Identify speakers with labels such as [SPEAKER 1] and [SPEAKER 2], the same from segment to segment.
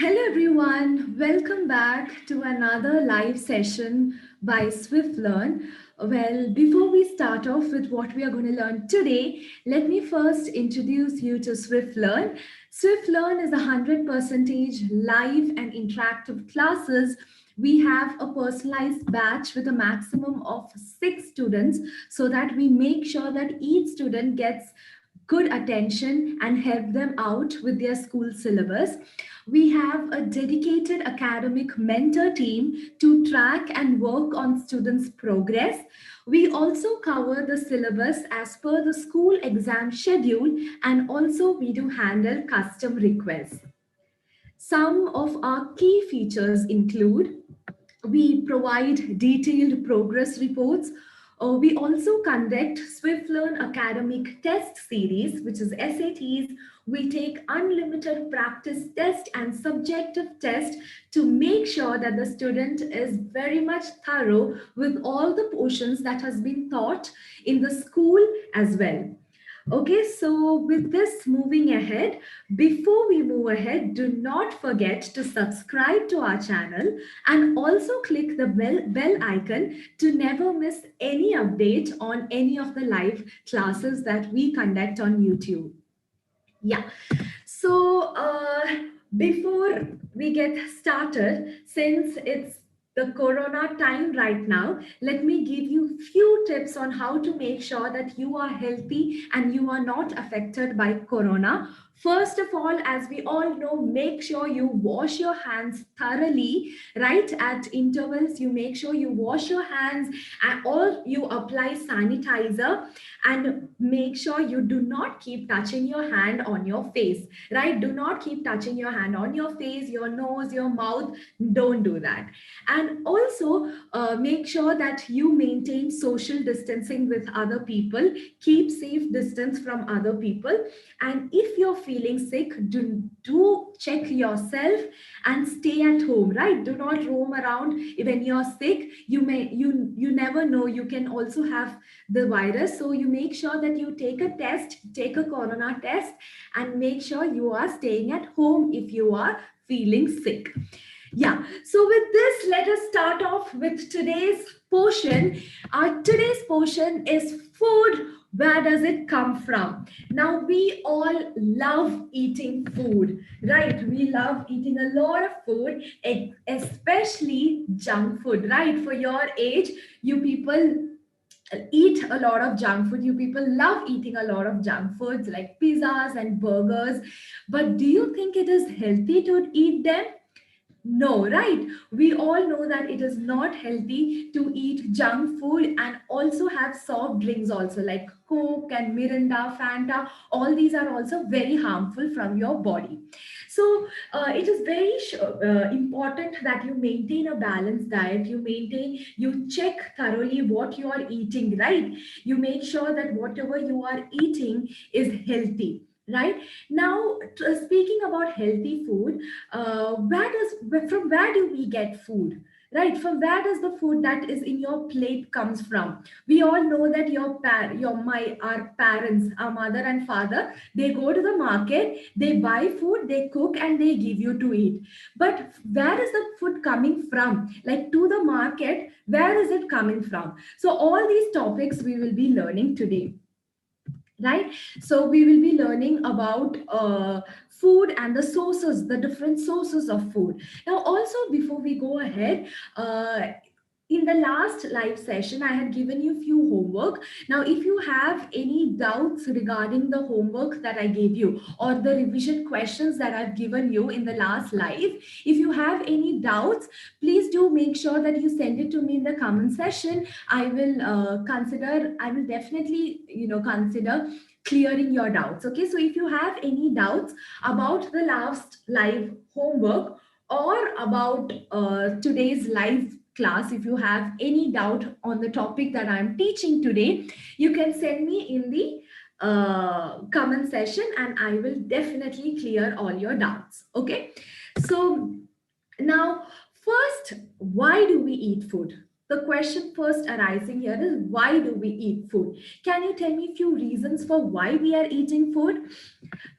[SPEAKER 1] Hello everyone, welcome back to another live session by Swiflearn. Well, before we start off with what we are going to learn today, let me first introduce you to Swiflearn. Swiflearn is 100% live and interactive classes. We have a personalized batch with a maximum of 6 students so that we make sure that each student gets good attention and help them out with their school syllabus. We have a dedicated academic mentor team to track and work on students' progress. We also cover the syllabus as per the school exam schedule, and also we do handle custom requests. Some of our key features include we provide detailed progress reports. We also conduct Swiflearn Academic Test Series, which is SATs. We take unlimited practice test and subjective test to make sure that the student is very much thorough with all the portions that has been taught in the school as well. Okay, so with this moving ahead, before we move ahead, do not forget to subscribe to our channel and also click the bell icon to never miss any update on any of the live classes that we conduct on YouTube. Yeah, so before we get started, since it's the corona time right now, let me give you few tips on how to make sure that you are healthy and you are not affected by corona. First of all, as we all know, make sure you wash your hands thoroughly, right? At intervals, you make sure you wash your hands and or you apply sanitizer, and make sure you do not keep touching your hand on your face, right? Do not keep touching your hand on your face, your nose, your mouth. Don't do that. And also make sure that you maintain social distancing with other people. Keep safe distance from other people. And if you're feeling sick, do check yourself and stay at home, right? Do not roam around when you're sick. You never know, you can also have the virus. So you make sure that you take a test, take a corona test, and make sure you are staying at home if you are feeling sick. Yeah, so with this, let us start off with today's portion. Our today's portion is food. Where does it come from? Now, we all love eating food, right? We love eating a lot of food, especially junk food, right? For your age, you people eat a lot of junk food. You people love eating a lot of junk foods like pizzas and burgers. But do you think it is healthy to eat them? No, right? We all know that it is not healthy to eat junk food and also have soft drinks also like Coke and Mirinda, Fanta. All these are also very harmful from your body. So it is very important that you maintain a balanced diet. You check thoroughly what you are eating, right? You make sure that whatever you are eating is healthy. Right now, speaking about healthy food, from where do we get food, right? From where does the food that is in your plate comes from? We all know that our parents, our mother and father, they go to the market, they buy food, they cook, and they give you to eat. But where is the food coming from? Like, to the market, where is it coming from? So all these topics we will be learning today, right? So we will be learning about food and the sources, the different sources of food. Now, also before we go ahead, in the last live session, I had given you few homework. Now, if you have any doubts regarding the homework that I gave you or the revision questions that I've given you in the last live, if you have any doubts, please do make sure that you send it to me in the comment section. I will definitely, consider clearing your doubts. Okay, so if you have any doubts about the last live homework or about today's live class, if you have any doubt on the topic that I'm teaching today, you can send me in the comment section and I will definitely clear all your doubts. Okay, so now, first, why do we eat food? The question first arising here is, why do we eat food? Can you tell me a few reasons for why we are eating food?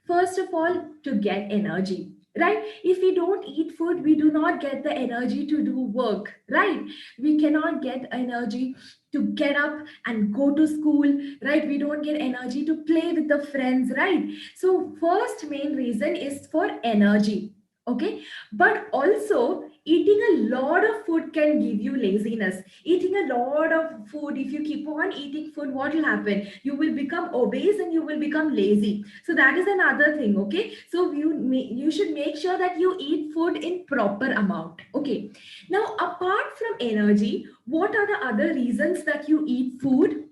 [SPEAKER 1] First of all, to get energy, right? If we don't eat food, we do not get the energy to do work, right? We cannot get energy to get up and go to school, right? We don't get energy to play with the friends, right? So first main reason is for energy, okay? But also eating a lot of food can give you laziness. Eating a lot of food, if you keep on eating food, what will happen? You will become obese and you will become lazy. So that is another thing, okay? So you should make sure that you eat food in proper amount, okay? Now apart from energy, what are the other reasons that you eat food?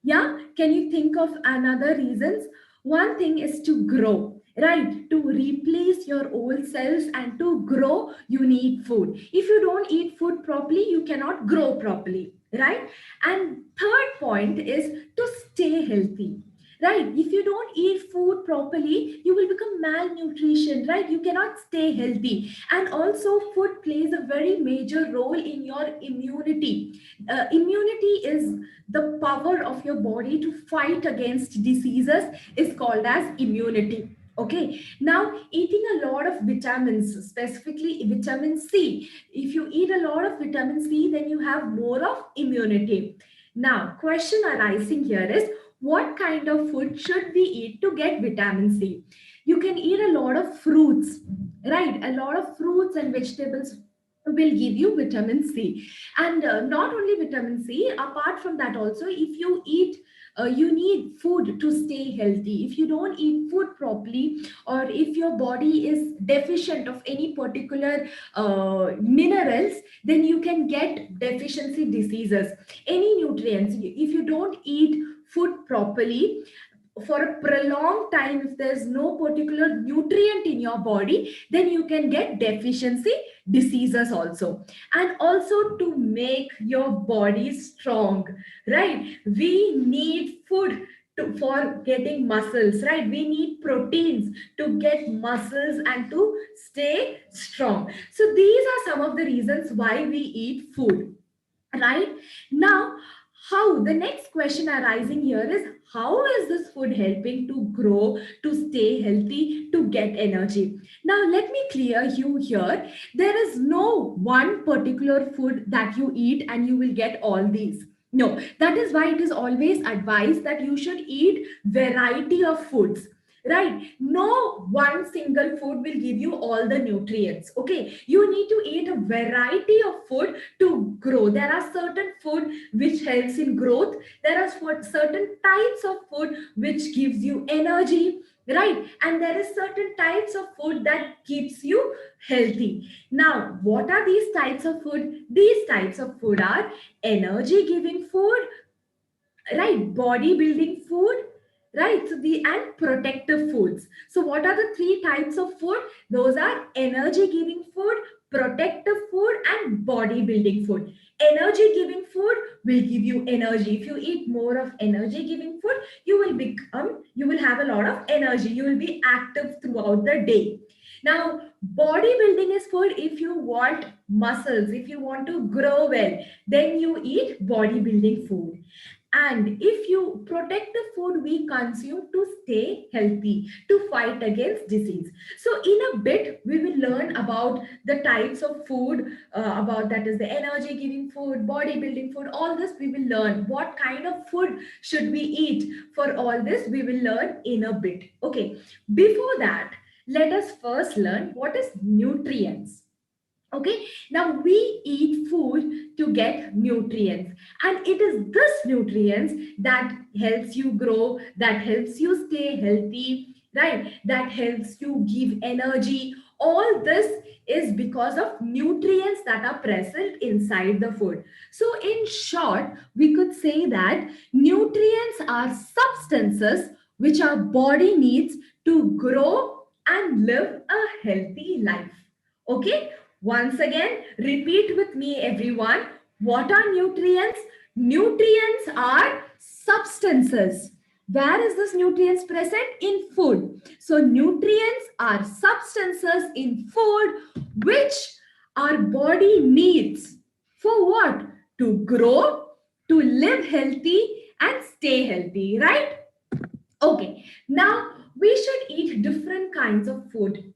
[SPEAKER 1] Yeah, can you think of another reasons? One thing is to grow, right? To replace your old cells and to grow, you need food. If you don't eat food properly, you cannot grow properly, right? And third point is to stay healthy. Right, if you don't eat food properly, you will become malnutrition, right? You cannot stay healthy. And also, food plays a very major role in your immunity. Immunity is the power of your body to fight against diseases, is called as immunity. Okay, now eating a lot of vitamins, specifically vitamin C. If you eat a lot of vitamin C, then you have more of immunity. Now, question arising here is, what kind of food should we eat to get vitamin C? You can eat a lot of fruits, right? A lot of fruits and vegetables will give you vitamin C. And not only vitamin C, apart from that also, if you eat you need food to stay healthy. If you don't eat food properly, or if your body is deficient of any particular minerals, then you can get deficiency diseases. Any nutrients, if you don't eat food properly for a prolonged time, if there's no particular nutrient in your body, then you can get deficiency diseases also. And also to make your body strong, right? We need food for getting muscles, right? We need proteins to get muscles and to stay strong. So these are some of the reasons why we eat food, right? Now, how the next question arising here is, how is this food helping to grow, to stay healthy, to get energy? Now let me clear you here, there is no one particular food that you eat and you will get all these. No, that is why it is always advised that you should eat variety of foods, right? No one single food will give you all the nutrients, okay? You need to eat a variety of food to grow. There are certain food which helps in growth. There are certain types of food which gives you energy, right? And there is certain types of food that keeps you healthy. Now, what are these types of food? These types of food are energy giving food, right? Body building food, right? So the and protective foods. So what are the three types of food? Those are energy giving food, protective food, and body building food. Energy giving food will give you energy. If you eat more of energy giving food, you will have a lot of energy. You will be active throughout the day. Now, bodybuilding is food. If you want muscles, if you want to grow well, then you eat bodybuilding food. And if you protect the food we consume to stay healthy, to fight against disease. So in a bit, we will learn about the types of food, about that is the energy giving food, bodybuilding food, all this we will learn. What kind of food should we eat? For all this, we will learn in a bit. Okay, before that, let us first learn what is nutrients. Okay, now we eat food to get nutrients, and it is this nutrients that helps you grow, that helps you stay healthy, right? That helps you give energy. All this is because of nutrients that are present inside the food. So in short, we could say that nutrients are substances which our body needs to grow and live a healthy life. Okay, once again, repeat with me, everyone. What are nutrients? Nutrients are substances. Where is this nutrients present? In food. So nutrients are substances in food which our body needs. For what? To grow, to live healthy and stay healthy, right? Okay. Now we should eat different kinds of food.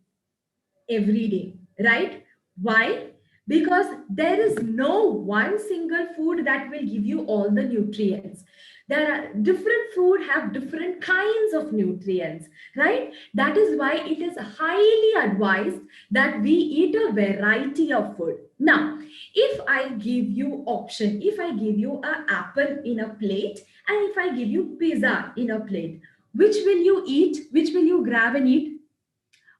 [SPEAKER 1] every day, right? Why? Because there is no one single food that will give you all the nutrients. There are different food have different kinds of nutrients, right? That is why it is highly advised that we eat a variety of food. Now, if I give you option, if I give you an apple in a plate and if I give you pizza in a plate, which will you eat? Which will you grab and eat?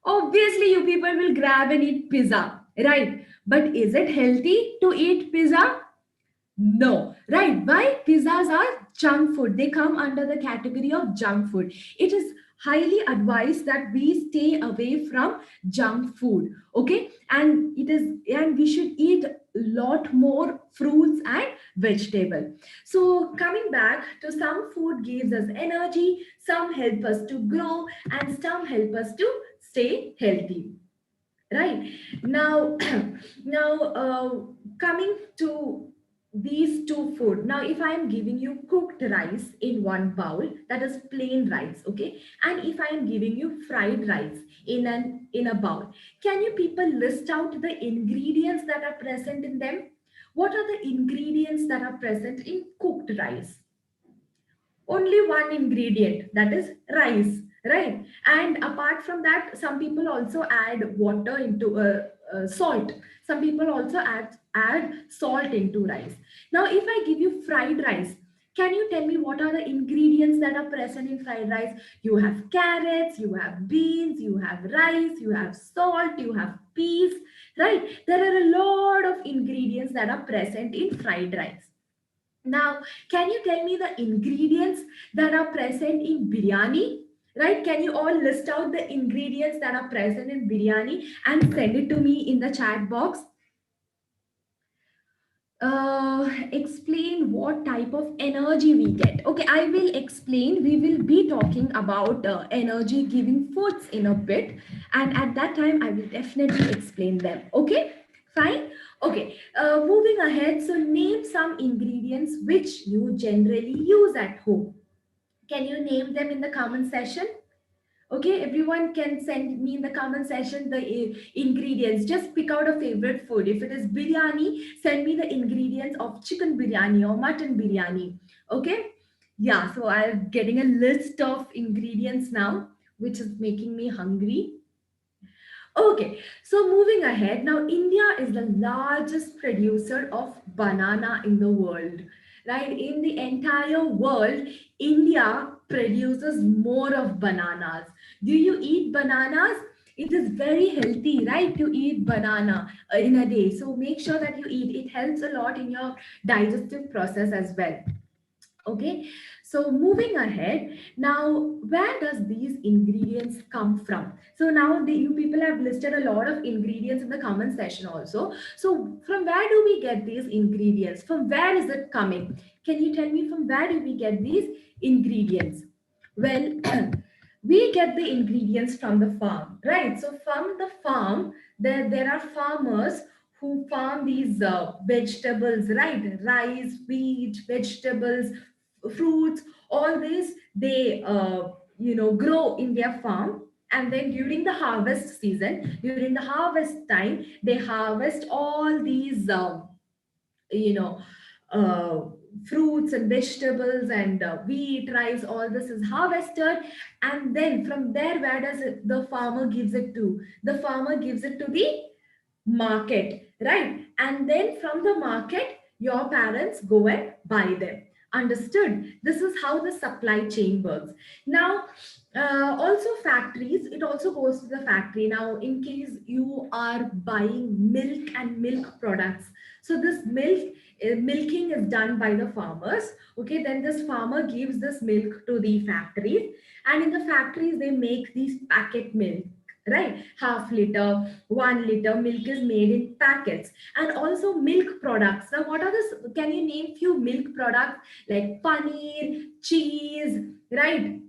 [SPEAKER 1] Obviously, you people will grab and eat pizza, right? But is it healthy to eat pizza? No, right? Why? Pizzas are junk food. They come under the category of junk food. It is highly advised that we stay away from junk food. Okay, and we should eat a lot more fruits and vegetable. So coming back to some food gives us energy, some help us to grow, and some help us to stay healthy. Right now, now coming to these two food. Now if I am giving you cooked rice in one bowl, that is plain rice, okay, and if I am giving you fried rice in a bowl, can you people list out the ingredients that are present in them? What are the ingredients that are present in cooked rice? Only one ingredient, that is rice, right? And apart from that, some people also add water into salt. Some people also add salt into rice. Now if I give you fried rice, can you tell me what are the ingredients that are present in fried rice? You have carrots, you have beans, you have rice, you have salt, you have peas, right? There are a lot of ingredients that are present in fried rice. Now, can you tell me the ingredients that are present in biryani? Right? Can you all list out the ingredients that are present in biryani and send it to me in the chat box? Explain what type of energy we get. Okay, I will explain. We will be talking about energy giving foods in a bit, and at that time I will definitely explain them. Okay, fine. Okay, moving ahead. So name some ingredients which you generally use at home. Can you name them in the comment section? Okay, everyone can send me in the comment section the ingredients. Just pick out a favorite food. If it is biryani, send me the ingredients of chicken biryani or mutton biryani. Okay, yeah, so I'm getting a list of ingredients now, which is making me hungry. Okay, so moving ahead, now India is the largest producer of banana in the world, right? In the entire world, India produces more of bananas. Do you eat bananas? It is very healthy, right, to eat banana in a day. So make sure that you eat. It helps a lot in your digestive process as well. Okay, so moving ahead, now where does these ingredients come from? So now you people have listed a lot of ingredients in the comment section also. So from where do we get these ingredients? From where is it coming? Can you tell me from where do we get these ingredients? Well, we get the ingredients from the farm, right? So from the farm, there are farmers who farm these vegetables, right? Rice, wheat, vegetables, fruits, all these they grow in their farm. And then during the harvest season, during the harvest time, they harvest all these you know uh, fruits and vegetables and wheat, rice, all this is harvested. And then from there, where does the farmer gives it to? The farmer gives it to the market, right? And then from the market, your parents go and buy them. Understood? This is how the supply chain works. Now, also factories, it also goes to the factory. Now, in case you are buying milk and milk products, so this milking is done by the farmers. Okay, then this farmer gives this milk to the factories, and in the factories they make these packet milk, right? Half liter, 1 liter milk is made in packets. And also milk products. Now what are this? Can you name few milk products like paneer, cheese, right?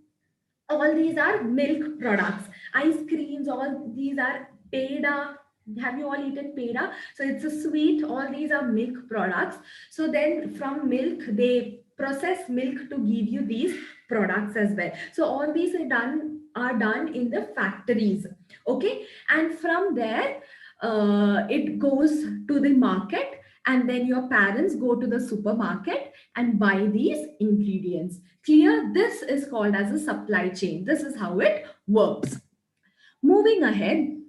[SPEAKER 1] All these are milk products. Ice creams, all these are peda. Have you all eaten peda? So it's a sweet. All these are milk products. So then from milk they process milk to give you these products as well. So all these are done in the factories. Okay, and from there it goes to the market, and then your parents go to the supermarket and buy these ingredients. Clear? This is called as a supply chain. This is how it works. Moving ahead,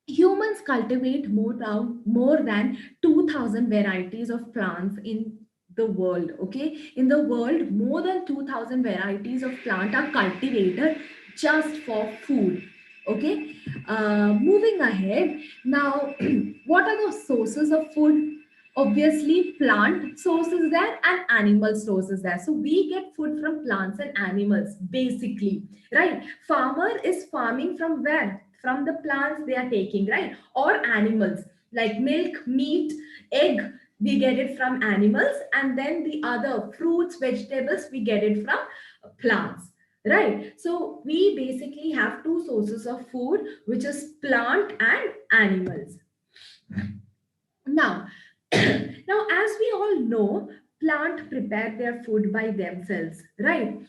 [SPEAKER 1] humans cultivate more than 2000 varieties of plants in the world. Okay, in the world, more than 2000 varieties of plant are cultivated just for food. Okay, moving ahead now, what are the sources of food? Obviously, plant sources there and animal sources there. So we get food from plants and animals basically, right? Farmer is farming from where? From the plants they are taking, right? Or animals, like milk, meat, egg, we get it from animals, and then the other fruits, vegetables, we get it from plants, right? So we basically have two sources of food, which is plant and animals. Now, now, as we all know, plant prepare their food by themselves, right?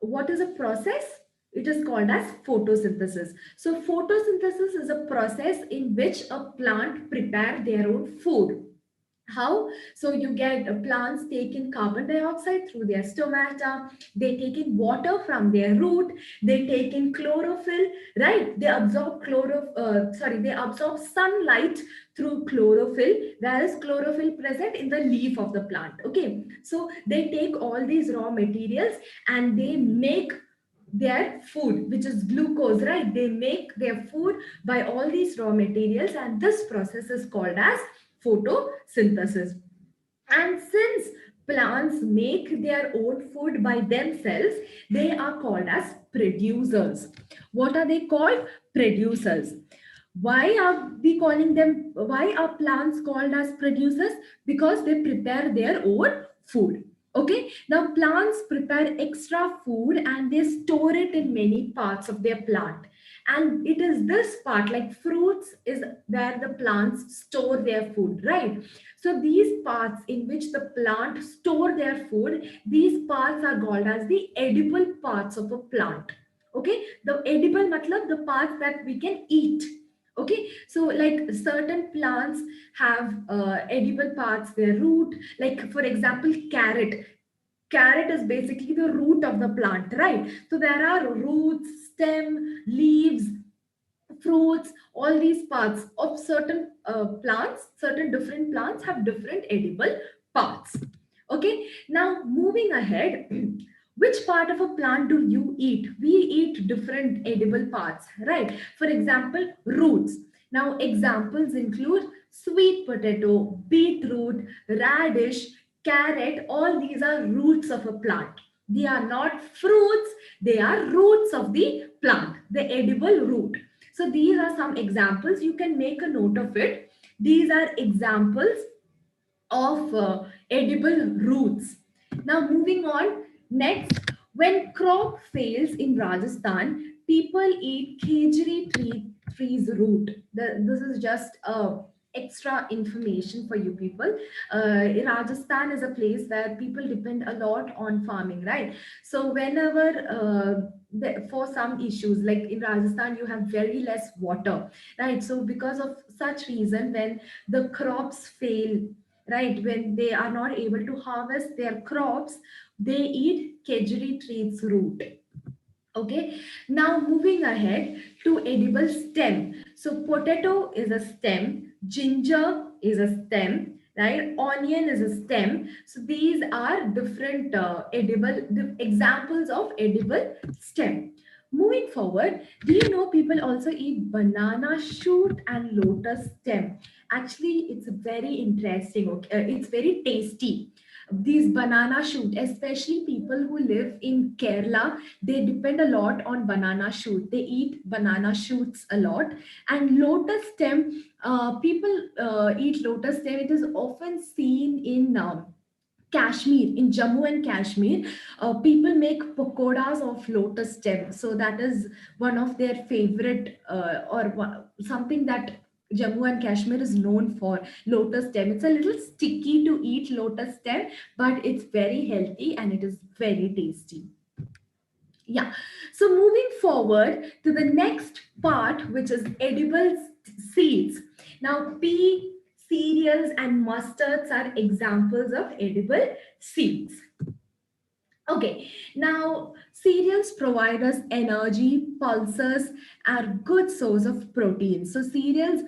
[SPEAKER 1] What is a process? It is called as photosynthesis. So photosynthesis is a process in which a plant prepare their own food. How? So you get plants taking carbon dioxide through their stomata, they take in water from their root, they take in chlorophyll, right? They absorb they absorb sunlight through chlorophyll. Where is chlorophyll present? In the leaf of the plant. Okay, so they take all these raw materials and they make their food, which is glucose, right? They make their food by all these raw materials, and this process is called as photosynthesis. And since plants make their own food by themselves, they are called as producers. What are they called? Producers. Why are we calling them? Why are plants called as producers? Because they prepare their own food. Okay, now plants prepare extra food and they store it in many parts of their plant. And it is this part, like fruits, is where the plants store their food, right? So these parts in which the plant store their food, these parts are called as the edible parts of a plant. Okay, the edible matlab the parts that we can eat. Okay, so like certain plants have edible parts, their root, like for example carrot. Carrot is basically the root of the plant, right? So there are roots, stem, leaves, fruits, all these parts of certain plants, certain different plants have different edible parts. Okay, now moving ahead, which part of a plant do you eat? We eat different edible parts, right? For example, roots. Now, examples include sweet potato, beetroot, radish, carrot. All these are roots of a plant. They are not fruits, they are roots of the plant, the edible root. So these are some examples. You can make a note of it. These are examples of edible roots. Now moving on, next, when crop fails in Rajasthan, people eat tree's root. This is just extra information for you people. Rajasthan is a place where people depend a lot on farming, right? So whenever for some issues, like in Rajasthan, you have very less water, right? So because of such reason, when the crops fail, right, when they are not able to harvest their crops, they eat kejri tree's root. Okay, now moving ahead to edible stem. So potato is a stem, ginger is a stem, right? Onion is a stem. So these are different examples of edible stem. Moving forward, do you know people also eat banana shoot and lotus stem? Actually, it's very interesting. Okay? It's very tasty. These banana shoot, especially people who live in Kerala, they depend a lot on banana shoot. They eat banana shoots a lot. And lotus stem, people eat lotus stem. It is often seen in Kashmir, in Jammu and Kashmir, people make pakoras of lotus stem. So that is one of their favorite something that Jammu and Kashmir is known for lotus stem. It's a little sticky to eat lotus stem, but it's very healthy and it is very tasty. Yeah. So moving forward to the next part, which is edible seeds. Now, pea, cereals, and mustards are examples of edible seeds. Okay, now cereals provide us energy, pulses, are good source of protein. So cereals,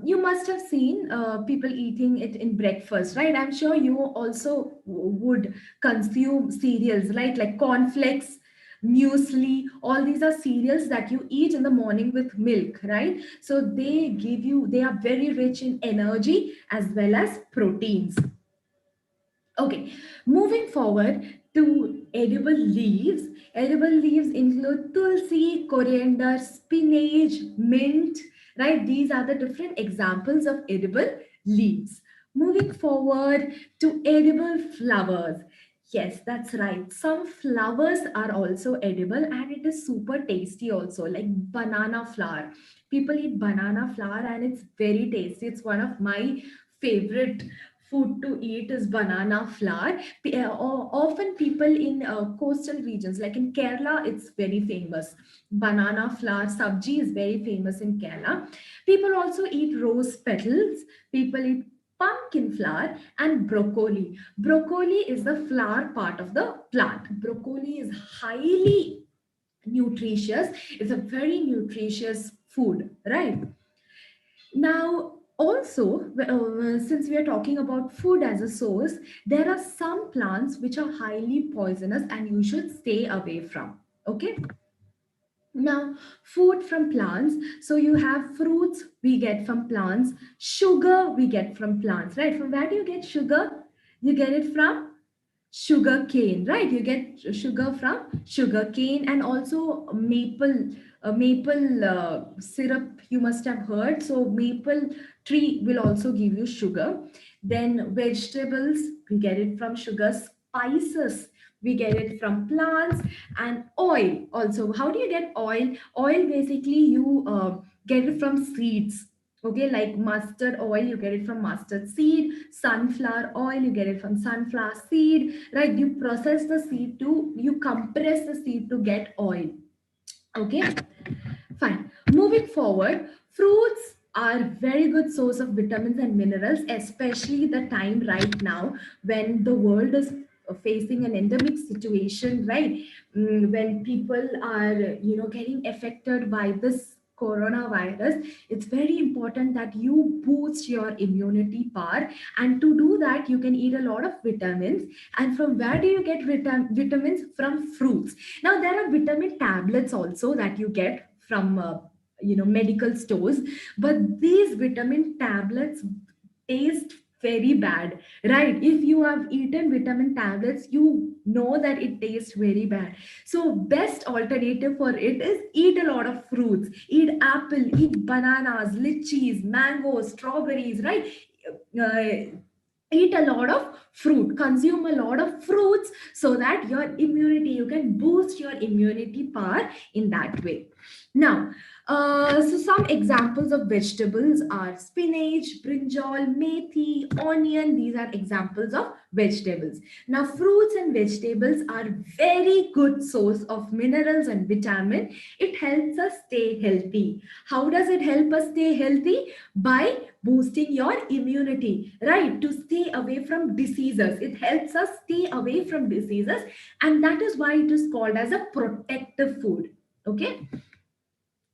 [SPEAKER 1] you must have seen people eating it in breakfast, right? I'm sure you also would consume cereals, right? Like cornflakes, muesli, all these are cereals that you eat in the morning with milk, right? So they are very rich in energy as well as proteins. Okay, moving forward to edible leaves. Edible leaves include tulsi, coriander, spinach, mint, right? These are the different examples of edible leaves. Moving forward to edible flowers. Yes, that's right. Some flowers are also edible and it is super tasty also, like banana flower. People eat banana flower and it's very tasty. It's one of my favorite food to eat is banana flour. Often people in coastal regions, like in Kerala, it's very famous. Banana flour sabji is very famous in Kerala. People also eat rose petals. People eat pumpkin flower and broccoli. Broccoli is the flower part of the plant. Broccoli is highly nutritious. It's a very nutritious food, right? Now, also, since we are talking about food as a source, there are some plants which are highly poisonous and you should stay away from. Okay. Now, food from plants. So you have fruits we get from plants, sugar we get from plants, right? From where do you get sugar? You get it from sugar cane, right? You get sugar from sugar cane, and also maple syrup you must have heard. So maple tree will also give you sugar. Then vegetables, we get it from sugar. Spices, we get it from plants. And oil also. How do you get oil? Oil basically you get it from seeds. Okay, like mustard oil, you get it from mustard seed. Sunflower oil, you get it from sunflower seed, right? You process the seed to, you compress the seed to get oil. Okay, fine. Moving forward, fruits are very good source of vitamins and minerals, especially the time right now when the world is facing an endemic situation, right? When people are, getting affected by this coronavirus, it's very important that you boost your immunity power, and to do that you can eat a lot of vitamins. And from where do you get vitamins? From fruits. Now there are vitamin tablets also that you get from medical stores, but these vitamin tablets taste very bad, right? If you have eaten vitamin tablets, you know that it tastes very bad. So best alternative for it is eat a lot of fruits. Eat apple, eat bananas, lychees, mangoes, strawberries, right? uh, Eat a lot of fruit, consume a lot of fruits, so that your immunity, you can boost your immunity power in that way. Now, so some examples of vegetables are spinach, brinjal, methi, onion. These are examples of vegetables. Now, fruits and vegetables are very good source of minerals and vitamin. It helps us stay healthy. How does it help us stay healthy? By boosting your immunity, right? To stay away from diseases. It helps us stay away from diseases, and that is why it is called as a protective food. Okay.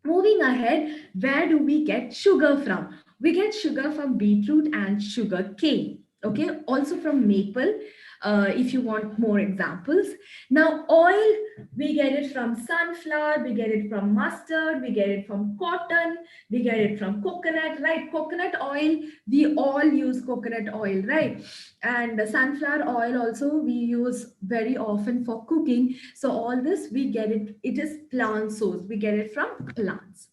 [SPEAKER 1] Moving ahead, where do we get sugar from? We get sugar from beetroot and sugar cane. Okay, also from maple. If you want more examples. Now, oil, we get it from sunflower, we get it from mustard, we get it from cotton, we get it from coconut, right? Coconut oil, we all use coconut oil, right? And sunflower oil also we use very often for cooking. So all this we get it is plant source, we get it from plants.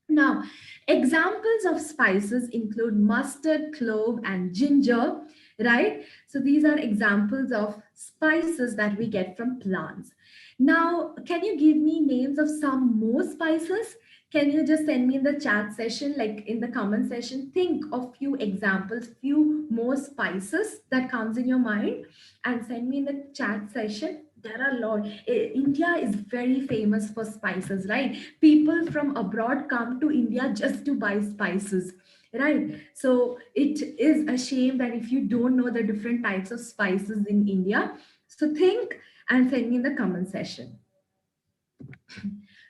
[SPEAKER 1] Now, examples of spices include mustard, clove, and ginger, right? So these are examples of spices that we get from plants. Now, can you give me names of some more spices? Can you just send me in the chat session, like in the comment session, think of few examples, few more spices that comes in your mind, and send me in the chat session. There are a lot. India is very famous for spices, right? People from abroad come to India just to buy spices, right? So it is a shame that if you don't know the different types of spices in India. So think and send me in the comment session.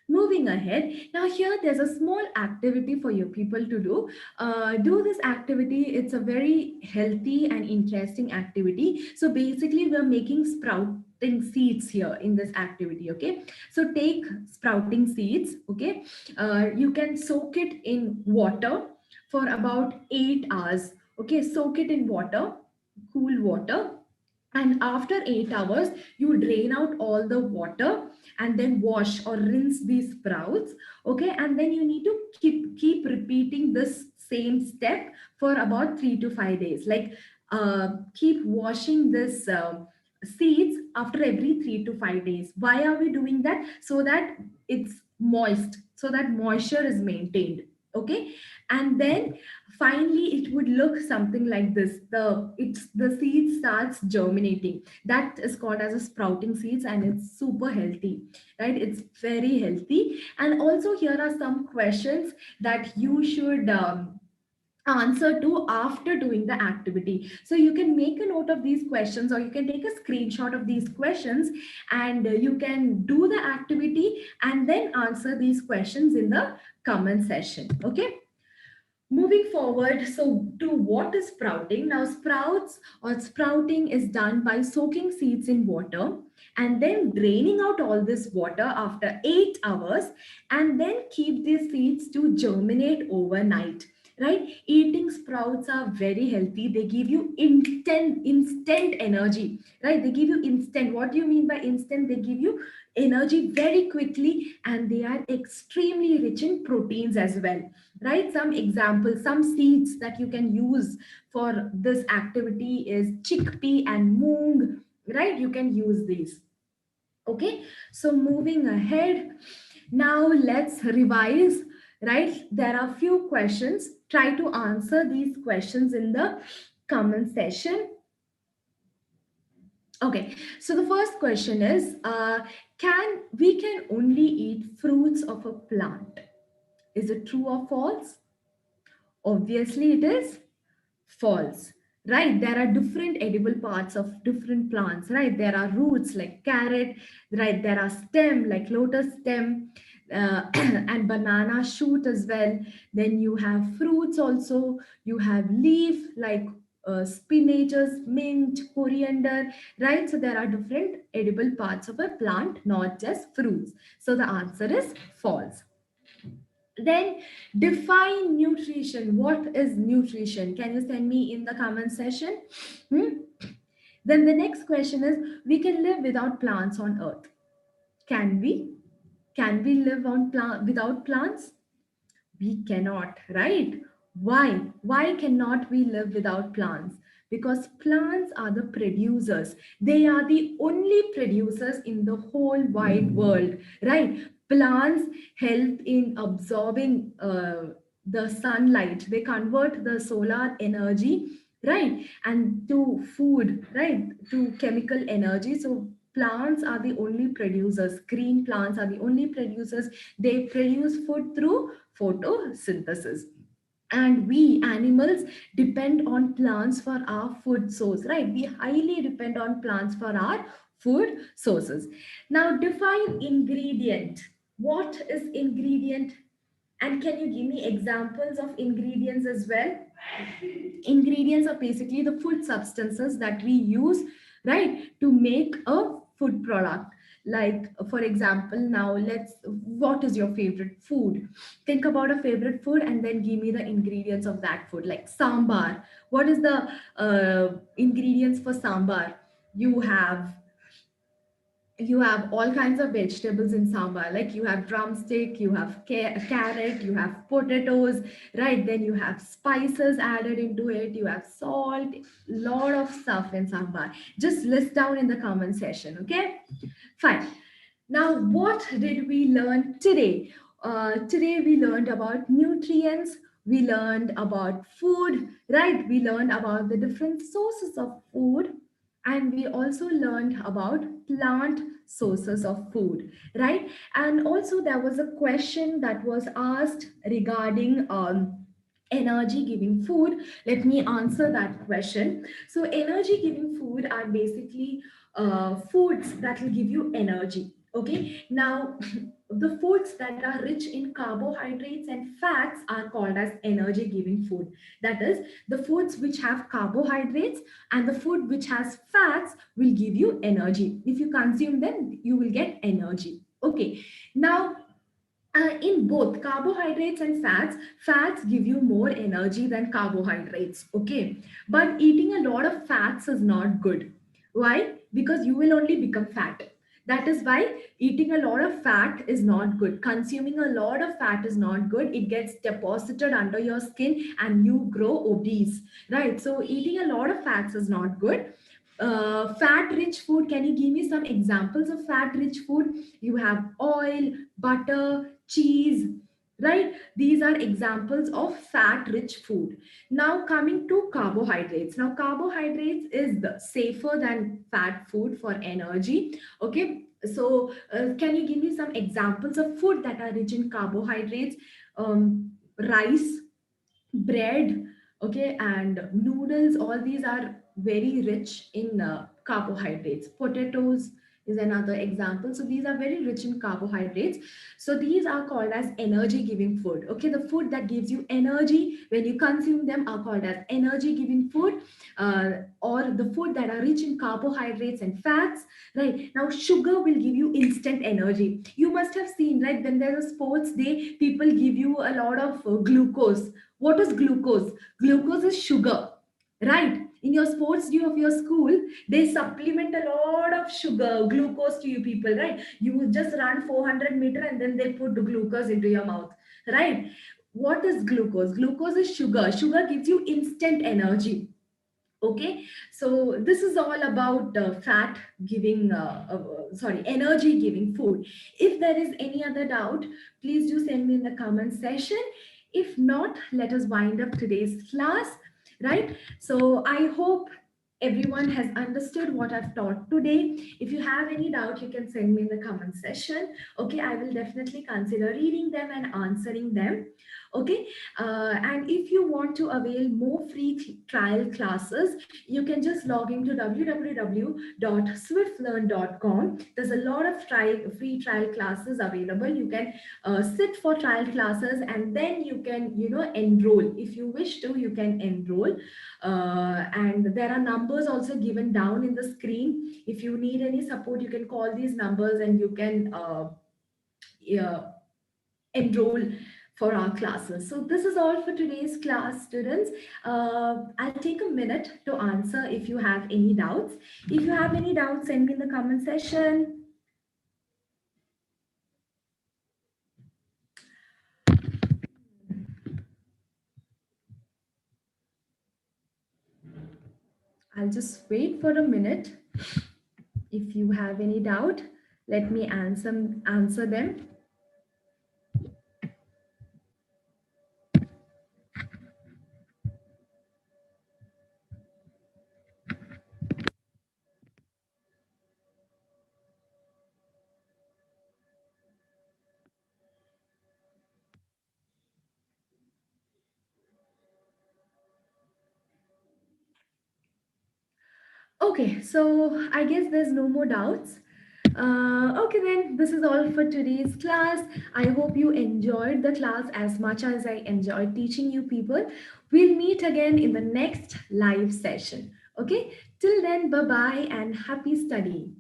[SPEAKER 1] Moving ahead, now here there's a small activity for you people to do. Do this activity. It's a very healthy and interesting activity. So basically, we're making sprouting seeds here in this activity. Okay, so take sprouting seeds. Okay, you can soak it in water for about 8 hours. Okay, soak it in water, cool water, and after 8 hours you drain out all the water and then wash or rinse these sprouts. Okay, and then you need to keep repeating this same step for about 3 to 5 days, like keep washing this seeds after every 3 to 5 days. Why are we doing that? So that it's moist, so that moisture is maintained. Okay, and then finally it would look something like this. The seed starts germinating. That is called as a sprouting seeds, and it's super healthy, right? It's very healthy. And also here are some questions that you should answer to after doing the activity. So you can make a note of these questions, or you can take a screenshot of these questions, and you can do the activity and then answer these questions in the comment session. Okay, moving forward, so to what is sprouting? Now, sprouts or sprouting is done by soaking seeds in water and then draining out all this water after 8 hours, and then keep these seeds to germinate overnight. Right? Eating sprouts are very healthy. They give you instant energy. Right? They give you instant. What do you mean by instant? They give you energy very quickly, and they are extremely rich in proteins as well. Right? Some examples, some seeds that you can use for this activity is chickpea and moong. Right? You can use these. Okay, so moving ahead, now let's revise. Right, there are few questions. Try to answer these questions in the comment section. Okay, so the first question is, can we can only eat fruits of a plant? Is it true or false? Obviously, it is false. Right? There are different edible parts of different plants. Right? There are roots like carrot. Right? There are stem like lotus stem, and banana shoot as well. Then you have fruits also. You have leaf like spinaches, mint, coriander. Right? So there are different edible parts of a plant, not just fruits. So the answer is false. Then define nutrition. What is nutrition? Can you send me in the comment section? Hmm? Then the next question is, we can live without plants on earth. Can we? Can we live on without plants? We cannot, right? Why cannot we live without plants? Because plants are the producers. They are the only producers in the whole wide world, right? Plants help in absorbing the sunlight. They convert the solar energy, right, and to food, right, to chemical energy. So plants are the only producers. Green plants are the only producers. They produce food through photosynthesis. And we animals depend on plants for our food source. Right, we highly depend on plants for our food sources. Now define ingredient. What is ingredient? And can you give me examples of ingredients as well? Ingredients are basically the food substances that we use, right, to make a food product. Like for example, now let's, what is your favorite food? Think about a favorite food and then give me the ingredients of that food. Like sambar, what is the ingredients for sambar? You have all kinds of vegetables in sambar, like you have drumstick, you have carrot, you have potatoes, right? Then you have spices added into it, you have salt, lot of stuff in sambar. Just list down in the comment section. Okay, fine. Now what did we learn today? Today we learned about nutrients, we learned about food, right? We learned about the different sources of food, and we also learned about plant sources of food, right? And also there was a question that was asked regarding energy giving food. Let me answer that question. So energy giving food are basically foods that will give you energy. Okay, now the foods that are rich in carbohydrates and fats are called as energy giving food. That is, the foods which have carbohydrates and the food which has fats will give you energy. If you consume them, you will get energy. Okay, now in both carbohydrates and fats give you more energy than carbohydrates. Okay, but eating a lot of fats is not good. Why? Because you will only become fat. That is why eating a lot of fat is not good. Consuming a lot of fat is not good. It gets deposited under your skin and you grow obese, right? So eating a lot of fats is not good. Fat rich food, can you give me some examples of fat rich food? You have oil, butter, cheese, right? These are examples of fat rich food. Now coming to carbohydrates. Now carbohydrates is the safer than fat food for energy. Okay, so can you give me some examples of food that are rich in carbohydrates? Rice, bread, okay, and noodles, all these are very rich in carbohydrates. Potatoes is another example. So these are very rich in carbohydrates. So these are called as energy giving food. Okay, the food that gives you energy when you consume them are called as energy giving food, or the food that are rich in carbohydrates and fats. Right, now sugar will give you instant energy. You must have seen, right, when there's a sports day, people give you a lot of glucose. What is glucose? Glucose is sugar, right? In your sports day of your school, they supplement a lot of sugar, glucose to you people, right? You just run 400 meter and then they put the glucose into your mouth, right? What is glucose? Glucose is sugar. Sugar gives you instant energy. Okay, so this is all about fat giving, sorry, energy giving food. If there is any other doubt, please do send me in the comment section. If not, let us wind up today's class, right? So I hope everyone has understood what I've taught today. If you have any doubt, you can send me in the comment section. Okay, I will definitely consider reading them and answering them. Okay, and if you want to avail more free trial classes, you can just log into www.swiflearn.com. There's a lot of free trial classes available. You can sit for trial classes and then you can, enroll. If you wish to, you can enroll. And there are numbers also given down in the screen. If you need any support, you can call these numbers and you can yeah, enroll for our classes. So this is all for today's class, students. I'll take a minute to answer if you have any doubts. If you have any doubts, send me in the comment section. I'll just wait for a minute. If you have any doubt, let me answer them. Okay, so I guess there's no more doubts. Okay, then this is all for today's class. I hope you enjoyed the class as much as I enjoyed teaching you people. We'll meet again in the next live session. Okay, till then, bye bye and happy studying.